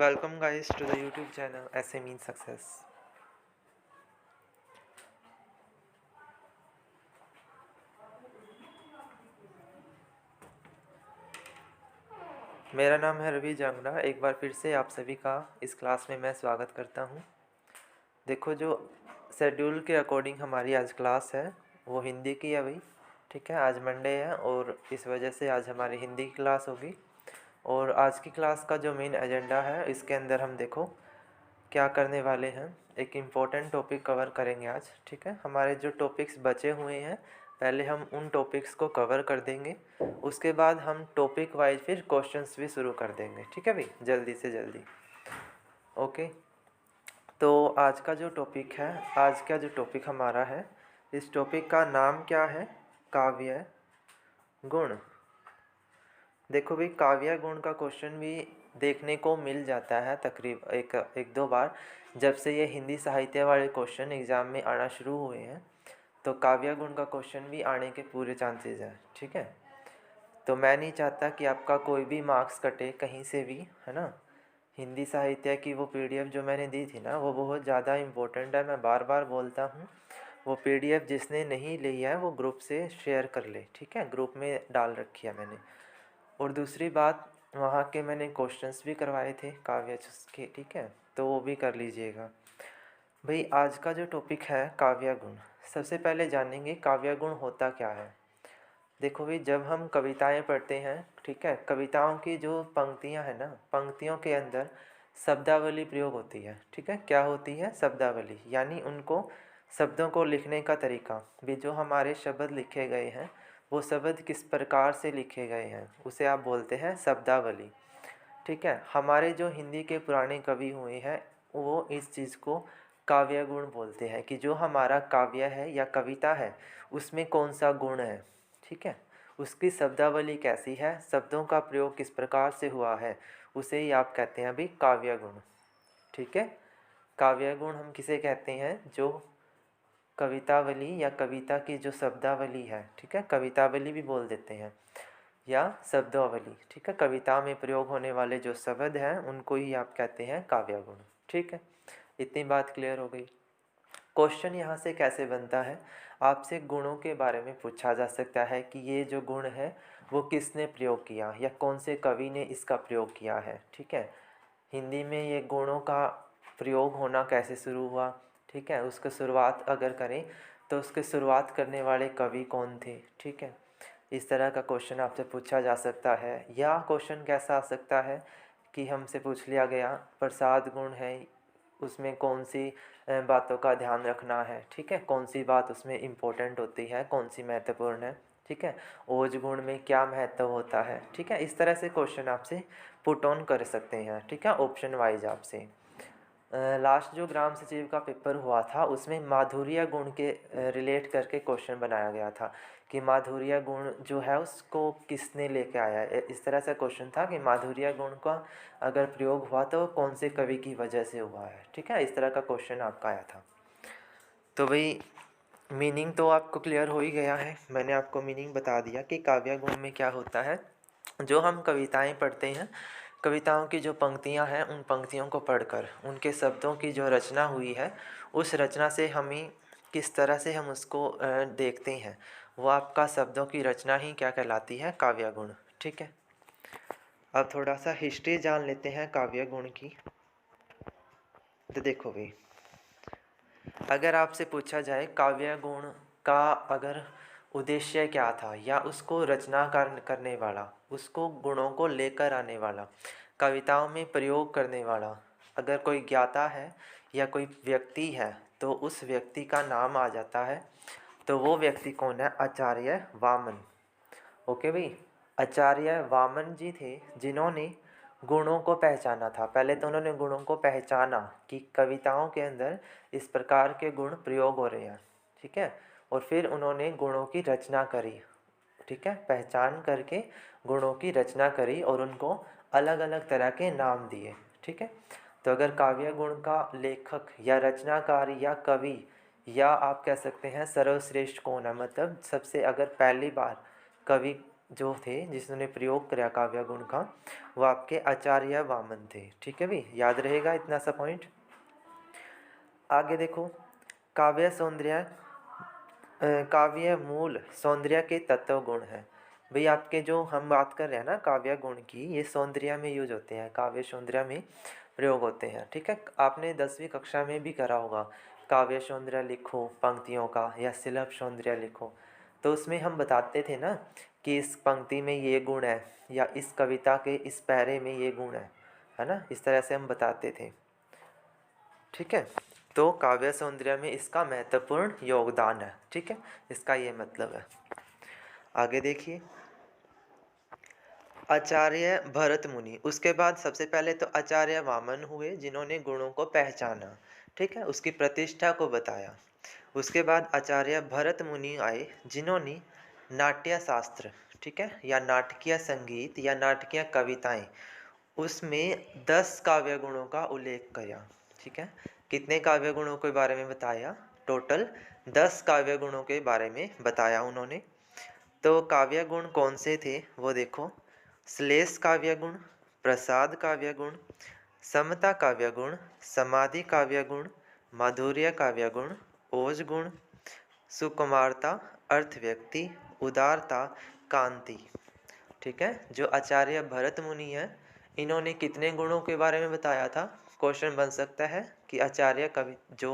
Welcome guys to the YouTube channel SE Means Success। मेरा नाम है रवि जांगड़ा। एक बार फिर से आप सभी का इस क्लास में मैं स्वागत करता हूं। देखो, जो शेड्यूल के अकॉर्डिंग हमारी आज क्लास है वो हिंदी की है भाई। ठीक है, आज मंडे है और इस वजह से आज हमारी हिंदी की क्लास होगी। और आज की क्लास का जो मेन एजेंडा है इसके अंदर हम देखो क्या करने वाले हैं। एक इम्पोर्टेंट टॉपिक कवर करेंगे आज। ठीक है, हमारे जो टॉपिक्स बचे हुए हैं पहले हम उन टॉपिक्स को कवर कर देंगे, उसके बाद हम टॉपिक वाइज फिर क्वेश्चंस भी शुरू कर देंगे। ठीक है भाई, जल्दी से जल्दी। ओके, तो आज का जो टॉपिक है, आज का जो टॉपिक हमारा है, इस टॉपिक का नाम क्या है? काव्य गुण। देखो भाई, काव्य गुण का क्वेश्चन भी देखने को मिल जाता है तकरीब एक दो बार। जब से ये हिंदी साहित्य वाले क्वेश्चन एग्ज़ाम में आना शुरू हुए हैं तो काव्य गुण का क्वेश्चन भी आने के पूरे चांसेस हैं। ठीक है, तो मैं नहीं चाहता कि आपका कोई भी मार्क्स कटे कहीं से भी, है ना। हिंदी साहित्य की वो पीडीएफ जो मैंने दी थी ना, वो बहुत ज़्यादा इम्पोर्टेंट है। मैं बार बार बोलता हूँ, वो पीडीएफ जिसने नहीं ली है वो ग्रुप से शेयर कर ले। ठीक है, ग्रुप में डाल रखी है मैंने। और दूसरी बात, वहाँ के मैंने क्वेश्चंस भी करवाए थे काव्य के। ठीक है, तो वो भी कर लीजिएगा भाई। आज का जो टॉपिक है काव्य गुण, सबसे पहले जानेंगे काव्य गुण होता क्या है। देखो भाई, जब हम कविताएं पढ़ते हैं, ठीक है, कविताओं की जो पंक्तियां हैं ना, पंक्तियों के अंदर शब्दावली प्रयोग होती है। ठीक है, क्या होती है? शब्दावली, यानी उनको शब्दों को लिखने का तरीका भी, जो हमारे शब्द लिखे गए हैं वो शब्द किस प्रकार से लिखे गए हैं उसे आप बोलते हैं शब्दावली। ठीक है, हमारे जो हिंदी के पुराने कवि हुए हैं वो इस चीज़ को काव्य गुण बोलते हैं, कि जो हमारा काव्य है या कविता है उसमें कौन सा गुण है। ठीक है, उसकी शब्दावली कैसी है, शब्दों का प्रयोग किस प्रकार से हुआ है, उसे ही आप कहते हैं अभी काव्य गुण। ठीक है, काव्य गुण हम किसे कहते हैं? जो कवितावली या कविता की जो शब्दावली है, ठीक है, कवितावली भी बोल देते हैं या शब्दावली। ठीक है, कविता में प्रयोग होने वाले जो शब्द हैं उनको ही आप कहते हैं काव्य गुण। ठीक है, इतनी बात क्लियर हो गई। क्वेश्चन यहाँ से कैसे बनता है? आपसे गुणों के बारे में पूछा जा सकता है कि ये जो गुण है वो किसने प्रयोग किया या कौन से कवि ने इसका प्रयोग किया है। ठीक है, हिंदी में ये गुणों का प्रयोग होना कैसे शुरू हुआ। ठीक है, उसका शुरुआत अगर करें तो उसके शुरुआत करने वाले कवि कौन थे। ठीक है, इस तरह का क्वेश्चन आपसे पूछा जा सकता है। या क्वेश्चन कैसा आ सकता है कि हमसे पूछ लिया गया प्रसाद गुण है, उसमें कौन सी बातों का ध्यान रखना है। ठीक है, कौन सी बात उसमें इम्पोर्टेंट होती है, कौन सी महत्वपूर्ण है। ठीक है, ओज गुण में क्या महत्व होता है। ठीक है, इस तरह से क्वेश्चन आपसे पुट ऑन कर सकते हैं। ठीक है, ऑप्शन वाइज आपसे। लास्ट जो ग्राम सचिव का पेपर हुआ था उसमें माधुर्य गुण के रिलेट करके क्वेश्चन बनाया गया था कि माधुर्य गुण जो है उसको किसने लेके आया है। इस तरह से क्वेश्चन था कि माधुर्य गुण का अगर प्रयोग हुआ तो कौन से कवि की वजह से हुआ है। ठीक है, इस तरह का क्वेश्चन आपका आया था। तो भाई, मीनिंग तो आपको क्लियर हो ही गया है। मैंने आपको मीनिंग बता दिया कि काव्य गुण में क्या होता है। जो हम कविताएं पढ़ते हैं, कविताओं की जो पंक्तियां हैं, उन पंक्तियों को पढ़कर उनके शब्दों की जो रचना हुई है, उस रचना से हमें किस तरह से हम उसको देखते हैं, वो आपका शब्दों की रचना ही क्या कहलाती है? काव्य गुण। ठीक है, अब थोड़ा सा हिस्ट्री जान लेते हैं काव्य गुण की। तो देखो भाई, अगर आपसे पूछा जाए काव्य गुण का अगर उद्देश्य क्या था, या उसको रचना करने वाला, उसको गुणों को लेकर आने वाला, कविताओं में प्रयोग करने वाला अगर कोई ज्ञाता है या कोई व्यक्ति है तो उस व्यक्ति का नाम आ जाता है। तो वो व्यक्ति कौन है? आचार्य वामन। ओके भाई, आचार्य वामन जी थे जिन्होंने गुणों को पहचाना था। पहले तो उन्होंने गुणों को पहचाना कि कविताओं के अंदर इस प्रकार के गुण प्रयोग हो रहे हैं। ठीक है, और फिर उन्होंने गुणों की रचना करी। ठीक है, पहचान करके गुणों की रचना करी और उनको अलग अलग तरह के नाम दिए। ठीक है, तो अगर काव्य गुण का लेखक या रचनाकार या कवि, या आप कह सकते हैं सर्वश्रेष्ठ कौन है, मतलब सबसे अगर पहली बार कवि जो थे जिन्होंने प्रयोग करा काव्य गुण का, वो आपके आचार्य वामन थे। ठीक है भाई, याद रहेगा इतना सा पॉइंट। आगे देखो, काव्य सौंदर्य काव्य मूल सौंदर्य के तत्व गुण हैं। भाई आपके जो हम बात कर रहे हैं ना काव्य गुण की, ये सौंदर्य में यूज होते हैं, काव्य सौंदर्य में प्रयोग होते हैं। ठीक है, आपने 10वीं कक्षा में भी करा होगा, काव्य सौंदर्य लिखो पंक्तियों का या शिल्प सौंदर्य लिखो। तो उसमें हम बताते थे ना कि इस पंक्ति में ये गुण है या इस कविता के इस पैरे में ये गुण है ना, इस तरह से हम बताते थे। ठीक है, तो काव्य सौंदर्य में इसका महत्वपूर्ण योगदान है। ठीक है, इसका ये मतलब है। आगे देखिए, आचार्य भरत मुनि, उसके बाद सबसे पहले तो आचार्य वामन हुए जिन्होंने गुणों को पहचाना, ठीक है, उसकी प्रतिष्ठा को बताया। उसके बाद आचार्य भरत मुनि आए जिन्होंने नाट्य शास्त्र, ठीक है, या नाटकीय संगीत या नाटकीय कविताएं, उसमें 10 काव्य गुणों का उल्लेख किया। ठीक है, कितने काव्य गुणों के बारे में बताया? टोटल 10 काव्य गुणों के बारे में बताया उन्होंने। तो काव्य गुण कौन से थे वो देखो, श्लेष काव्य गुण, प्रसाद काव्य गुण, समता काव्य गुण, समाधि काव्य गुण, माधुर्य काव्य गुण, ओज गुण, सुकुमारता, अर्थ व्यक्ति, उदारता, कांति। ठीक है, जो आचार्य भरत मुनि है, इन्होंने कितने गुणों के बारे में बताया था? क्वेश्चन बन सकता है कि आचार्य कवि जो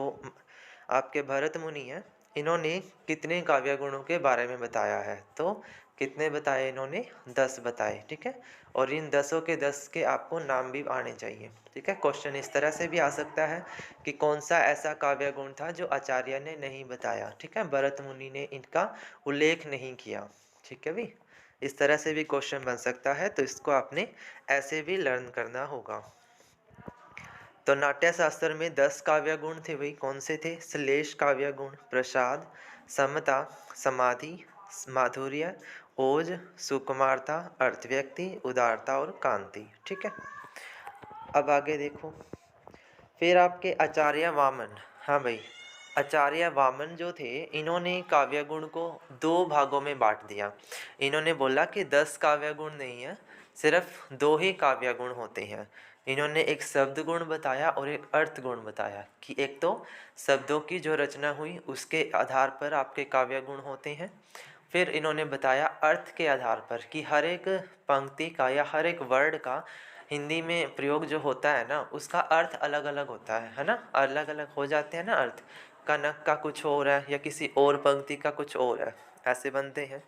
आपके भरत मुनि हैं, इन्होंने कितने काव्य गुणों के बारे में बताया है? तो कितने बताए इन्होंने? 10 बताए। ठीक है, और इन 10 के 10 के आपको नाम भी आने चाहिए। ठीक है, क्वेश्चन इस तरह से भी आ सकता है कि कौन सा ऐसा काव्य गुण था जो आचार्य ने नहीं बताया। ठीक है, भरत मुनि ने इनका उल्लेख नहीं किया। ठीक है भी, इस तरह से भी क्वेश्चन बन सकता है, तो इसको आपने ऐसे भी लर्न करना होगा। तो नाट्य शास्त्र में 10 काव्य गुण थे भाई, कौन से थे? श्लेष काव्य गुण, प्रसाद, समता, समाधि, माधुर्य, ओज, सुकुमारता, अर्थव्यक्ति, उदारता और कांति। ठीक है, अब आगे देखो, फिर आपके आचार्य वामन। हाँ भाई, आचार्य वामन जो थे, इन्होंने काव्य गुण को 2 भागों में बांट दिया। इन्होंने बोला कि 10 काव्य गुण नहीं है, सिर्फ 2 ही काव्य गुण होते हैं। इन्होंने एक शब्द गुण बताया और एक अर्थ गुण बताया, कि एक तो शब्दों की जो रचना हुई उसके आधार पर आपके काव्य गुण होते हैं। फिर इन्होंने बताया अर्थ के आधार पर कि हर एक पंक्ति का या हर एक वर्ड का हिंदी में प्रयोग जो होता है ना, उसका अर्थ अलग अलग होता है ना, अलग अलग हो जाते हैं ना अर्थ। कनक का कुछ और है या किसी और पंक्ति का कुछ और है, ऐसे बनते हैं।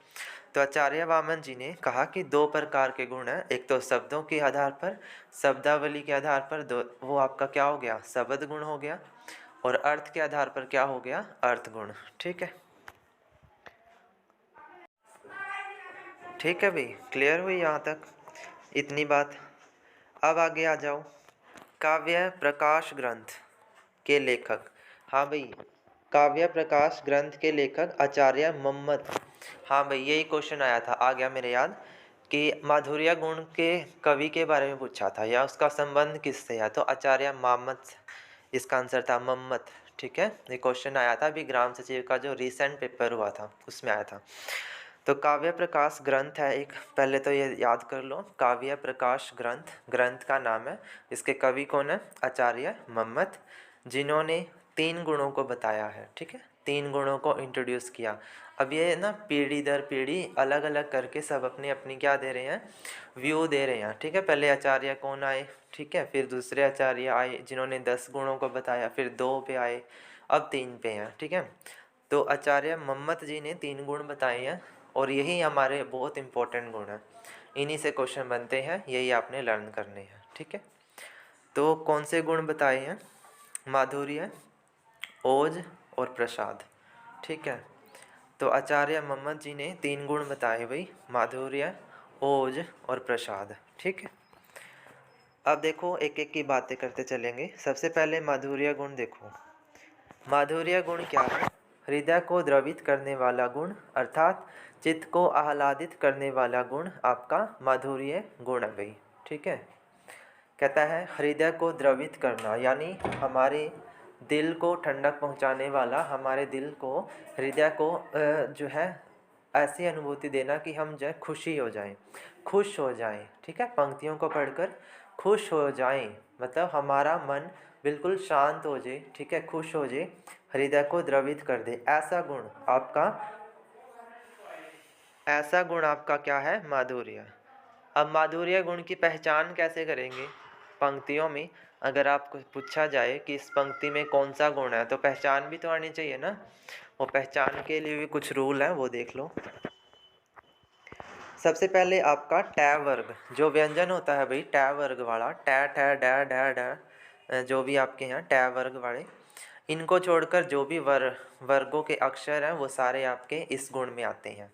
तो आचार्य वामन जी ने कहा कि 2 प्रकार के गुण हैं, एक तो शब्दों के आधार पर, शब्दावली के आधार पर दो, वो आपका क्या हो गया? शब्द गुण हो गया, और अर्थ के आधार पर क्या हो गया? अर्थ गुण। ठीक है, ठीक है भाई, क्लियर हुई यहाँ तक इतनी बात? अब आगे आ जाओ, काव्य प्रकाश ग्रंथ के लेखक। हाँ भाई, काव्य प्रकाश ग्रंथ के लेखक आचार्य मम्मट। हाँ भाई, यही क्वेश्चन आया था, आ गया मेरे याद, कि माधुर्य गुण के कवि के बारे में पूछा था या उसका संबंध किससे है, तो आचार्य मामत, इसका आंसर था मम्मट। ठीक है, ये क्वेश्चन आया था अभी ग्राम सचिव का जो रिसेंट पेपर हुआ था उसमें आया था। तो काव्य प्रकाश ग्रंथ है एक, पहले तो ये याद कर लो, काव्य प्रकाश ग्रंथ, ग्रंथ का नाम है। इसके कवि कौन है? आचार्य मम्मट, जिन्होंने 3 गुणों को बताया है। ठीक है, 3 गुणों को इंट्रोड्यूस किया। अब ये ना पीढ़ी दर पीढ़ी अलग अलग करके सब अपनी अपनी क्या दे रहे हैं? व्यू दे रहे हैं। ठीक है, पहले आचार्य कौन आए? ठीक है, फिर दूसरे आचार्य आए जिन्होंने 10 गुणों को बताया, फिर 2 पे आए, अब 3 पे हैं। ठीक है, तो आचार्य मम्मट जी ने 3 गुण बताए हैं, और यही हमारे बहुत इंपॉर्टेंट गुण हैं, इन्हीं से क्वेश्चन बनते हैं, यही आपने लर्न करने हैं। ठीक है, तो कौन से गुण बताए हैं? माधुर्य, ओज और प्रसाद। ठीक है, तो आचार्य मम्मट जी ने 3 गुण बताए भाई, माधुर्य, ओज और प्रसाद। ठीक है, अब देखो एक एक की बातें करते चलेंगे। सबसे पहले माधुर्य गुण देखो, माधुर्य गुण क्या है? हृदय को द्रवित करने वाला गुण, अर्थात चित्त को आह्लादित करने वाला गुण आपका माधुर्य गुण है भाई। ठीक है, कहता है हृदय को द्रवित करना, यानी हमारे दिल को ठंडक पहुंचाने वाला, हमारे दिल को, हृदय को जो है ऐसी अनुभूति देना कि हम जो है खुशी हो जाएं, खुश हो जाएं, ठीक है। पंक्तियों को पढ़कर खुश हो जाएं, मतलब हमारा मन बिल्कुल शांत हो जाए, ठीक है, खुश हो जाए, हृदय को द्रवित कर दे। ऐसा गुण आपका क्या है? माधुर्य। अब माधुर्य गुण की पहचान कैसे करेंगे? पंक्तियों में अगर आपको पूछा जाए कि इस पंक्ति में कौन सा गुण है, तो पहचान भी तो आनी चाहिए ना। वो पहचान के लिए भी कुछ रूल है, वो देख लो। सबसे पहले आपका टै वर्ग जो व्यंजन होता है भाई, टै वर्ग वाला, टै ठै डै डै डै, जो भी आपके यहाँ टै वर्ग वाले, इनको छोड़कर जो भी वर्गों के अक्षर हैं वो सारे आपके इस गुण में आते हैं,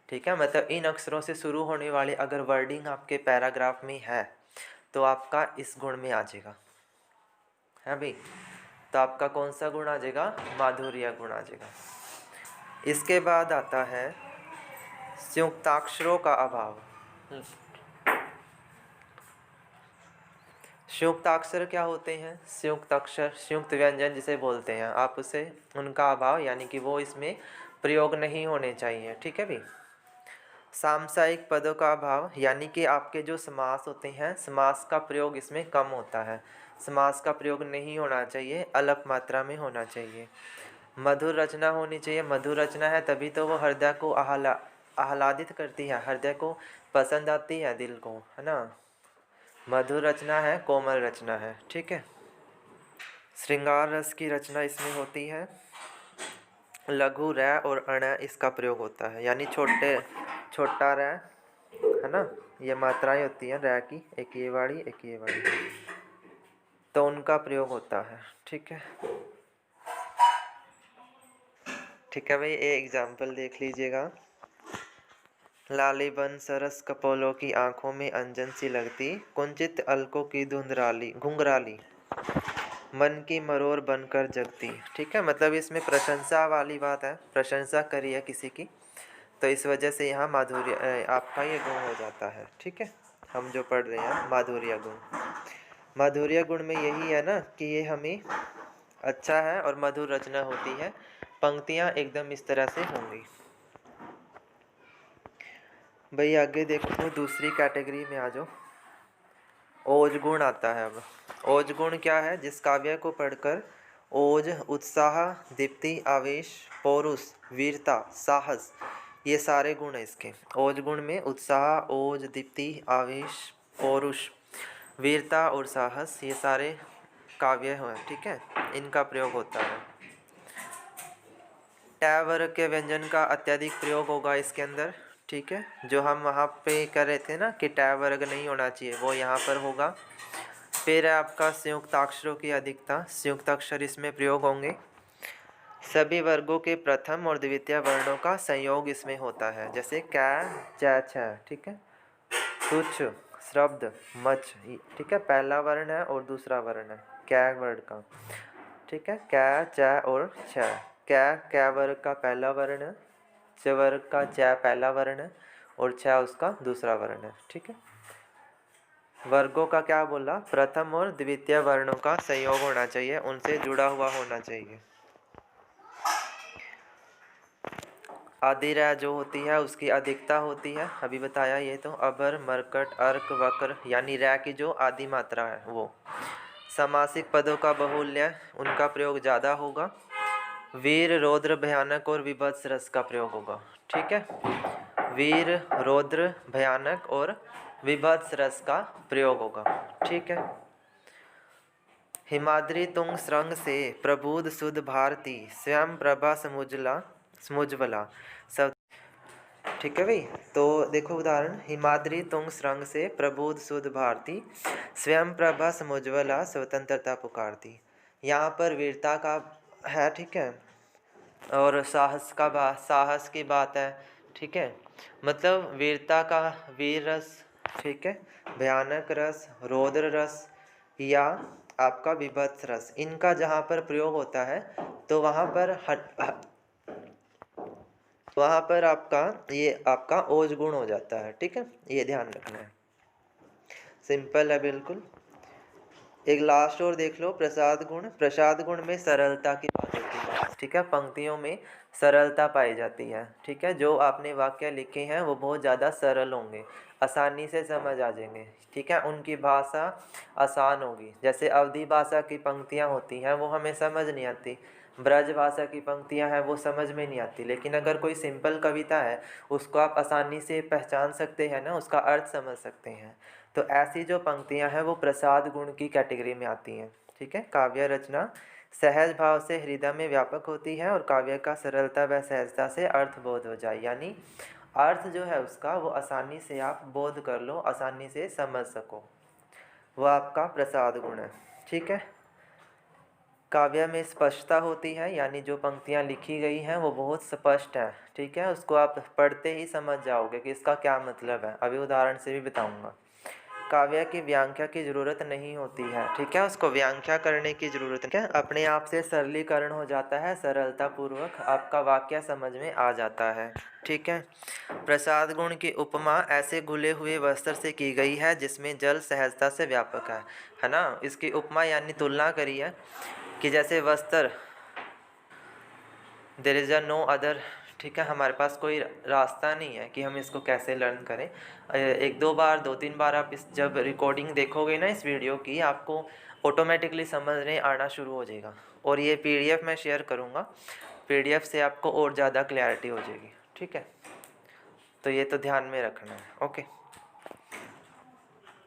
ठीक है। मतलब इन अक्षरों से शुरू होने वाले अगर वर्डिंग आपके पैराग्राफ में है तो आपका इस गुण में आ जाएगा, है भाई। तो आपका कौन सा गुण आ जाएगा? माधुर्य गुण आ जाएगा। इसके बाद आता है संयुक्ताक्षरों का अभाव। संयुक्ताक्षर क्या होते हैं? संयुक्त अक्षर, संयुक्त व्यंजन जिसे बोलते हैं आप, उसे उनका अभाव यानी कि वो इसमें प्रयोग नहीं होने चाहिए, ठीक है भाई। सामसायिक पदों का अभाव यानी कि आपके जो समास होते हैं, समास का प्रयोग इसमें कम होता है, समास का प्रयोग नहीं होना चाहिए, अल्प मात्रा में होना चाहिए। मधुर रचना होनी चाहिए, मधुर रचना है तभी तो वो हृदय को आह्लादित करती है, हृदय को पसंद आती है, दिल को, है ना। मधुर रचना है, कोमल रचना है, ठीक है। श्रृंगार रस की रचना इसमें होती है। लघु रै और अण इसका प्रयोग होता है, यानी छोटा रै, है ना, ये मात्राएं होती हैं रै की, एक ये वाली एक ये वाली, तो उनका प्रयोग होता है, ठीक है। ठीक है भाई, ये एग्जाम्पल देख लीजिएगा। लाली बन सरस कपोलों की आंखों में अंजन सी लगती, कुंचित अलकों की धुंधराली घुंघराली मन की मरोर बनकर जगती, ठीक है। मतलब इसमें प्रशंसा वाली बात है, प्रशंसा करी है किसी की, तो इस वजह से यहाँ माधुर्य आपका ये गुण हो जाता है, ठीक है। हम जो पढ़ रहे हैं माधुर्य गुण, माधुर्य गुण में यही है ना कि ये हमें अच्छा है और मधुर रचना होती है, पंक्तियाँ एकदम इस तरह से होंगी। भाई आगे देखो, दूसरी कैटेगरी में आ जाओ। ओज गुण आता है। अब ओज गुण क्या है? जिस काव्य को पढ़कर ओज, उत्साह, दीप्ति, आवेश, पौरुष, वीरता, साहस, ये सारे गुण हैं इसके। ओज गुण में उत्साह, ओज, दीप्ति, आवेश, पौरुष, वीरता और साहस, ये सारे काव्य हैं, ठीक है, इनका प्रयोग होता है। टै वर्ग के व्यंजन का अत्यधिक प्रयोग होगा इसके अंदर, ठीक है। जो हम वहाँ पे कर रहे थे ना कि टै वर्ग नहीं होना चाहिए, वो यहाँ पर होगा। फिर है आपका संयुक्ताक्षरों की अधिकता, संयुक्ताक्षर इसमें प्रयोग होंगे। सभी वर्गों के प्रथम और द्वितीय वर्णों का संयोग इसमें होता है, जैसे कै, चै, छ, ठीक है। तुच्छ, शब्द, मच, ठीक है, पहला वर्ण है और दूसरा वर्ण है कै वर्ग का, ठीक है। कै, चै और छ। कै वर्ग का पहला वर्ण, च वर्ग का च पहला वर्ण और छ उसका दूसरा वर्ण है, ठीक है। वर्गों का क्या बोला? प्रथम और द्वितीय वर्णों का संयोग होना चाहिए, उनसे जुड़ा हुआ होना चाहिए। आदि रै जो होती है उसकी अधिकता होती है, अभी बताया ये तो। अबर, मरकट, अर्क, वक्र, यानी रै की जो आदि मात्रा है वो। समासिक पदों का बहुल्य, उनका प्रयोग ज़्यादा होगा। वीर, रौद्र, भयानक और विभत्स रस का प्रयोग होगा, ठीक है। वीर, रौद्र, भयानक और विभत्स रस का प्रयोग होगा, ठीक है। हिमाद्री तुंग श्रृंग से प्रबुद्ध सुध भारती, स्वयं प्रभा समुज्ज्वला सब, ठीक है भाई। तो देखो उदाहरण, हिमाद्री तुंग श्रृंग से प्रबुद्ध सुध भारती, स्वयं प्रभा समुज्ज्वला स्वतंत्रता पुकारती। यहाँ पर वीरता का है, ठीक है, और साहस की बात है, ठीक है। मतलब वीरता का वीर रस, ठीक है, भयानक रस, रौद्र रस या आपका विभत्स रस, इनका जहाँ पर प्रयोग होता है तो वहाँ पर आपका ओज गुण हो जाता है, ठीक है, ये ध्यान रखना है। सिंपल है बिल्कुल। एक लास्ट और देख लो, प्रसाद गुण। प्रसाद गुण में सरलता की बात होती है, ठीक है, पंक्तियों में सरलता पाई जाती है, ठीक है। जो आपने वाक्य लिखे हैं वो बहुत ज़्यादा सरल होंगे, आसानी से समझ आ जाएंगे, ठीक है। उनकी भाषा आसान होगी। जैसे अवधी भाषा की पंक्तियाँ होती हैं वो हमें समझ नहीं आती, ब्रज भाषा की पंक्तियाँ हैं वो समझ में नहीं आती। लेकिन अगर कोई सिंपल कविता है उसको आप आसानी से पहचान सकते हैं ना, उसका अर्थ समझ सकते हैं। तो ऐसी जो पंक्तियां हैं वो प्रसाद गुण की कैटेगरी में आती हैं, ठीक है। काव्य रचना सहज भाव से हृदय में व्यापक होती है और काव्य का सरलता व सहजता से अर्थ बोध हो जाए, यानी अर्थ जो है उसका वो आसानी से आप बोध कर लो, आसानी से समझ सको, वो आपका प्रसाद गुण है, ठीक है। काव्य में स्पष्टता होती है, यानी जो पंक्तियाँ लिखी गई हैं वो बहुत स्पष्ट हैं, ठीक है। उसको आप पढ़ते ही समझ जाओगे कि इसका क्या मतलब है, अभी उदाहरण से भी बताऊंगा। काव्य की व्याख्या की ज़रूरत नहीं होती है, ठीक है, उसको व्याख्या करने की ज़रूरत नहीं है, अपने आप से सरलीकरण हो जाता है, सरलतापूर्वक आपका वाक्य समझ में आ जाता है, ठीक है। प्रसाद गुण की उपमा ऐसे घुले हुए वस्त्र से की गई है जिसमें जल सहजता से व्यापक है ना। इसकी उपमा यानी तुलना करी है कि जैसे वस्त्र, there is a no other, ठीक है, हमारे पास कोई रास्ता नहीं है कि हम इसको कैसे लर्न करें। एक दो बार, दो तीन बार आप इस जब रिकॉर्डिंग देखोगे ना इस वीडियो की, आपको ऑटोमेटिकली समझने आना शुरू हो जाएगा। और ये पीडीएफ मैं शेयर करूँगा, पीडीएफ से आपको और ज़्यादा क्लैरिटी हो जाएगी, ठीक है। तो ये तो ध्यान में रखना है, ओके।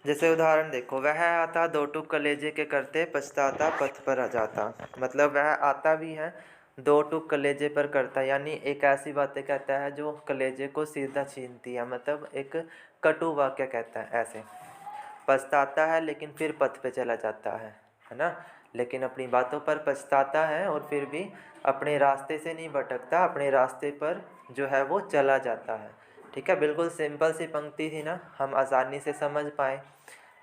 जैसे उदाहरण देखो, वह आता दो टूक कलेजे के करते पछताता पथ पर आ जाता। मतलब वह आता भी है, दो टूक कलेजे पर करता, यानी एक ऐसी बातें कहता है जो कलेजे को सीधा छीनती है, मतलब एक कटु वाक्य कहता है ऐसे। पछताता है लेकिन फिर पथ पे चला जाता है ना। लेकिन अपनी बातों पर पछताता है और फिर भी अपने रास्ते से नहीं भटकता, अपने रास्ते पर जो है वो चला जाता है, ठीक है। बिल्कुल सिंपल सी पंक्ति थी ना, हम आसानी से समझ पाए,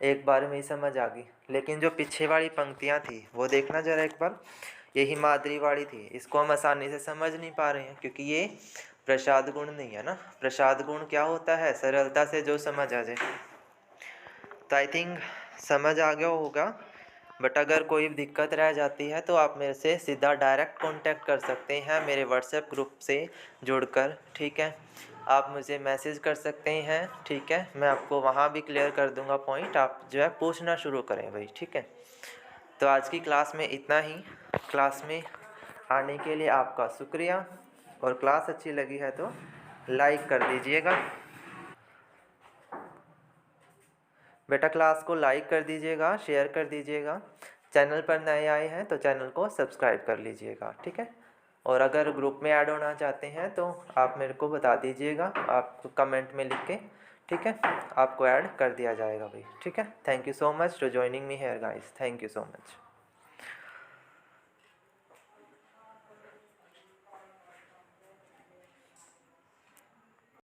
एक बार में ही समझ आ गई। लेकिन जो पीछे वाली पंक्तियाँ थी वो देखना जरा एक बार, यही मादरी वाली थी, इसको हम आसानी से समझ नहीं पा रहे हैं क्योंकि ये प्रसाद गुण नहीं है ना। प्रसाद गुण क्या होता है, सरलता से जो समझ आ जाए। तो आई थिंक समझ आ गया होगा, बट अगर कोई दिक्कत रह जाती है तो आप मेरे से सीधा डायरेक्ट कांटेक्ट कर सकते हैं मेरे व्हाट्सएप ग्रुप से जुड़कर, ठीक है। आप मुझे मैसेज कर सकते हैं, ठीक है, मैं आपको वहाँ भी क्लियर कर दूँगा पॉइंट, आप जो है पूछना शुरू करें भाई, ठीक है। तो आज की क्लास में इतना ही। क्लास में आने के लिए आपका शुक्रिया, और क्लास अच्छी लगी है तो लाइक कर दीजिएगा बेटा, क्लास को लाइक कर दीजिएगा, शेयर कर दीजिएगा। चैनल पर नए आए हैं तो चैनल को सब्सक्राइब कर लीजिएगा, ठीक है। और अगर ग्रुप में ऐड होना चाहते हैं तो आप मेरे को बता दीजिएगा, आप कमेंट में लिख के, ठीक है, आपको ऐड कर दिया जाएगा भाई, ठीक है। Thank you so much to joining me here guys, thank you so much.